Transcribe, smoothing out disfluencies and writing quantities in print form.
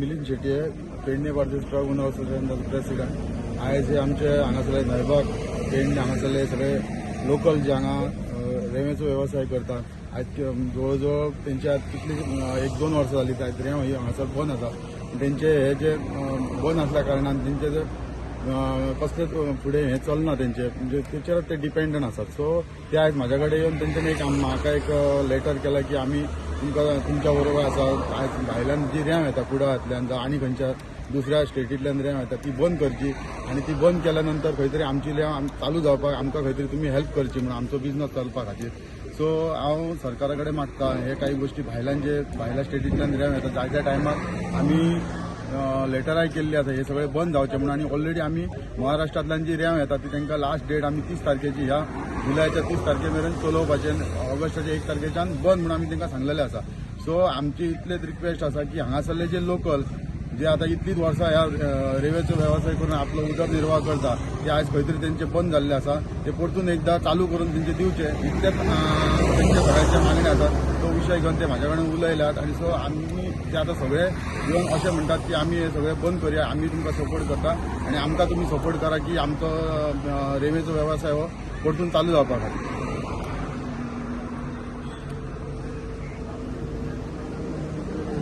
Milind Shetty Pernem Bardez truck owner असोसिएशनचा president is आमचे हांगासरले न्हयभाग पेडणे हांगासरले सगळे लोकल जे हांगा रेंवेचो व्यवसाय करतात आज जवळ तेंच्या कितली 1-2 वर्सां जाली काहीतरी हांगासर बंद आसा तेंचे हे जे बंद असल्या कारणान तेंचे जे कसले फुडें हें चलना तेंचे म्हणजे तेचेर ते डिपेंडंट आसात सो ते आयज म्हाज्या कडेन येवन तेंच्यांनी म्हाका एक लेटर केला की आमी तुमच्या बरोबर आसा आयज भायल्यान जी रेंव येता कुडाळ्यांतल्यान आनी खंयच्या दुसऱ्या स्टेटींतल्यान रेंव येता ती बंद करची आनी ती बंद केल्या नंतर खंय तरी आमची रेंव चालू जावपाक आमकां खंय तरी तुमी हेल्प करची म्हणून आमचो बिझनस चलपा खातीर सो हांव सरकारा कडेन मागता हे काही गोष्टी भायल्या स्टेटींतल्यान रेंव येता ज्या ज्या टायमार आमी लेटराय केल्ली आसा हे सगळे बंद जावचे म्हणून आनी ऑलरेडी आमी महाराष्ट्रांतल्यान जी रेंव येता ती तांकां लास्ट डेट आमी 30 तारखेची ह्या जुलयाच्या 30 तारखे मेरेन चलोवपाचे ऑगस्टाच्या 1 तारखेच्यान बंद म्हणून आमी तांकां सांगलेलें आसा सो आमची इतलेच रिक्वेस्ट आसा की हांगासरले जे लोकल जे आता इतलीच वर्सां ह्या रेंवेचो व्यवसाय करून आपलो उदरनिर्वाह करता ते आयज खंय तरी तेंचे बंद जाल्ले आसा ते परतून एकदां चालू करून तेंचे दिवचे इतलेच तेंचे सगळ्यांचे मागणी आसात तो विशय घेवन ते म्हाज्या कडेन उलयल्यात आनी सो आमी ते आतां सगळे येवन अशें म्हणटात की आमी हे सगळे बंद करया आमी तुमकां सपोर्ट करता आनी आमकां तुमी सपोर्ट करा की आमचो रेंवेचो व्यवसाय हो परतून चालू जावपा खातीर